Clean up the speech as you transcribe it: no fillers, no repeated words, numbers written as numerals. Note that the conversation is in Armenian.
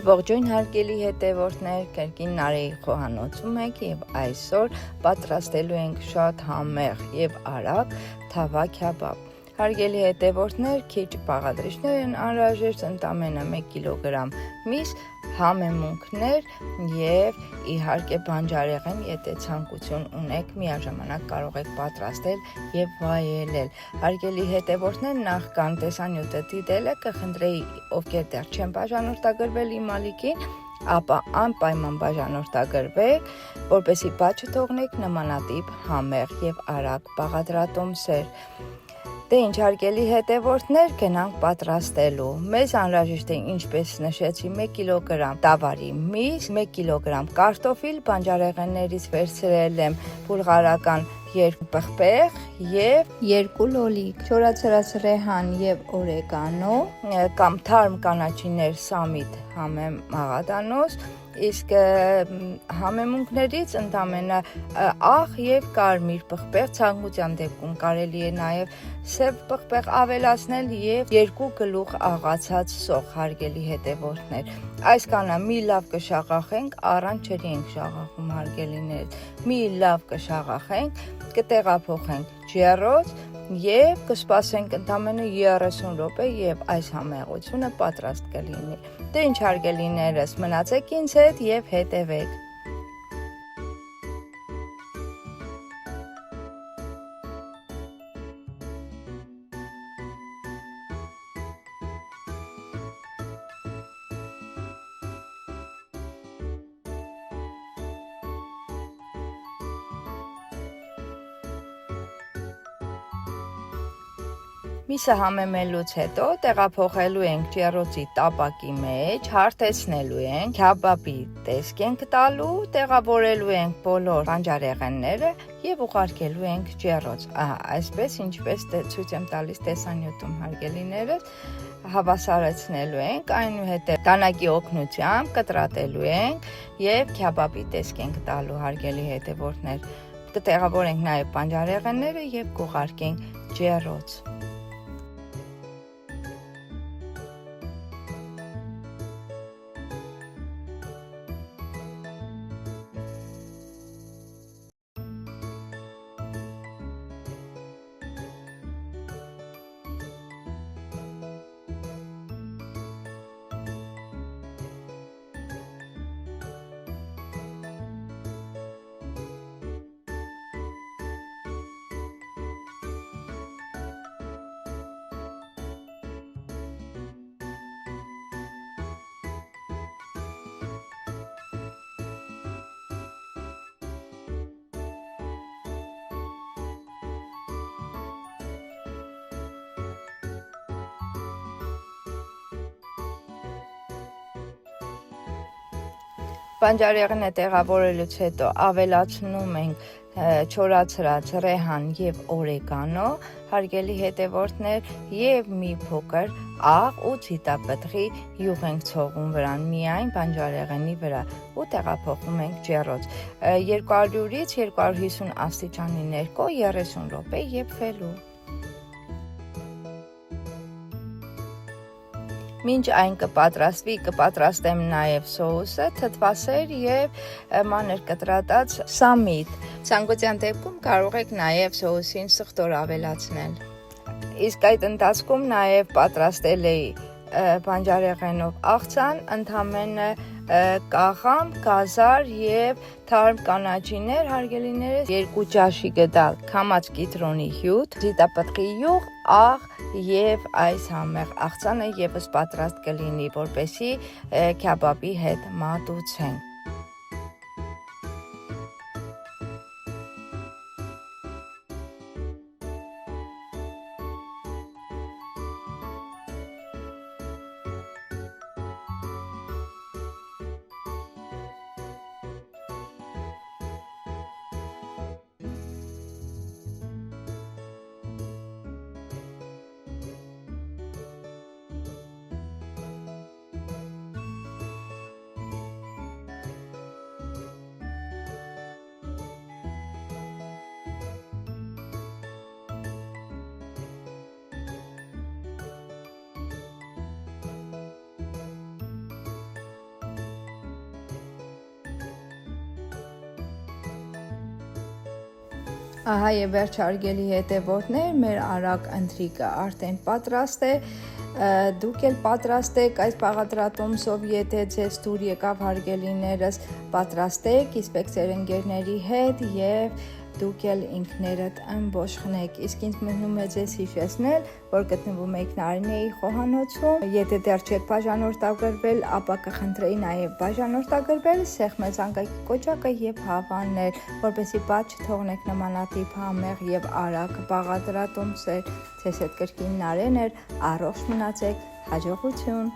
Ողջույն հարգելի հետևորդներ, կրկին Նարեի խոհանոցում եք եւ այսօր պատրաստելու ենք շատ համեղ եւ արագ թավա քյաբաբ։ Հարգելի հետևորդներ, քիչ բաղադրիչներ են անհրաժեշտ, ընդամենը 1 կիլոգրամ միս, համեմունքներ եւ իհարկե բանջարեղեն, եթե ցանկություն ունեք, միաժամանակ կարող եք պատրաստել եւ վայելել։ Հարգելի հետևորդներ, նախքան տեսանյութը դիտելը կխնդրեի, ովքեր դեռ չեն բաժանորդագրվել իմ ալիքին, ապա անպայման բաժանորդագրվեք, որպեսզի բաց չթողնեք նմանատիպ համեղ եւ արագ բաղադրատոմսեր։ Դե ինչ հարգելի հետևորդներ, գնանք պատրաստելու։ Մեզ անհրաժեշտ է, ինչպես նշեցի, 1 կիլոգրամ տավարի միս, 1 կիլոգրամ կարտոֆիլ, բանջարեղեններից վերցրել եմ բուլղարական 2 պղպեղ եւ 2 լոլիկ, չորացրած ռեհան եւ օրեգանո կամ թարմ կանաչիներ սամիտ համեմ մաղադանոց, իսկ համեմունքներից ընդամենը աղ եւ կարմիր պղպեղ, ցանկության դեպքում կարելի է նաեւ սև պղպեղ ավելացնել եւ 2 գլուխ աղացած սոխ, հարգելի հետևորդներ։ Այսքանը մի լավ կշաղախենք, առանց ջրի ենք շաղախում, հարգելիներ, մի լավ կշաղախենք, կտեղափոխենք ջեռոց եւ կսպասենք ընդամենը 30 րոպե եւ այս համեղությունը պատրաստ կլինի։ Դե ինչ հարգելիներս, մնացեք ինձ հետ եւ հետեւեք։ Միսը համեմելուց հետո տեղափոխելու ենք ջեռոցի տապակի մեջ, հարթեցնելու ենք, քյաբաբի տեսք ենք տալու, տեղավորելու ենք բոլոր բանջարեղենները եւ ուղարկելու ենք ջեռոց։ Այսպես ինչպես ցույց եմ տալիս տեսանյութում, հարգելիներս, հավասարեցնելու ենք, այնուհետև դանակի օգնությամբ կտրատելու ենք եւ քյաբաբի տեսք ենք տալու, հարգելի հետևորդներ։ Կտեղավորենք նաեւ բանջարեղենները եւ կուղարկենք ջեռոց։ Բանջարեղենը տեղավորելուց հետո ավելացնում ենք չորացրած ռեհան եւ օրեգանո, հարգելի հետևորդներ, եւ մի փոքր աղ ու ցիտապտղի յուղ ենք ցողում վրան, միայն բանջարեղենի վրա ու տեղափոխում ենք ջեռոց։ 200-ից 250 աստիճանի ներքո 30 րոպե եւ ֆելու։ Մինչ այն կպատրաստվի, կպատրաստեմ նաև սոուսը, թթվասեր եւ մանր կտրատած սամիտ։ Ցանկության դեպքում կարող եք նաև սոուսին սխտոր ավելացնել։ Իսկ այդ ընթացքում նաև պատրաստել էի բանջարեղենով աղցան, ընդամենը կաղամ, գազար եւ թարմ կանաչիներ, հարգելիներս, 2 ճաշի գդալ քամած կիտրոնի հյութ, զիտապտղի յուղ, աղ եւ այս համեղ աղցանը եւս պատրաստ կլինի, որպեսզի քյաբաբի հետ մատուցենք։ Ահա եւ վերջ հարգելի հետևորդներ, մեր արագ ընթրիկը արդեն պատրաստ է։ Դուք էլ պատրաստեք այս բաղադրատոմսով, եթե ձեզ դուր եկավ հարգելիներս, պատրաստեք, իսպեք ձեր ընկերների հետ եւ դուք էլ ինքներդ ըմբոշխնեք։ Իսկ ինձ մնում է ձեզ հիշեցնել, որ գտնվում եք Նարինեի խոհանոցում։ Եթե դեռ չեք բաժանորդագրվել, ապա կխնդրեի նաև բաժանորդագրվել, սեղմել կոճակը եւ հավանել, որպեսզի բաց չթողնեք նմանատիպ համեղ եւ արագ բաղադրատոմսեր։ Ձեզ հետ կրկին Նարեն էր, առողջ մնացեք, հաջողություն։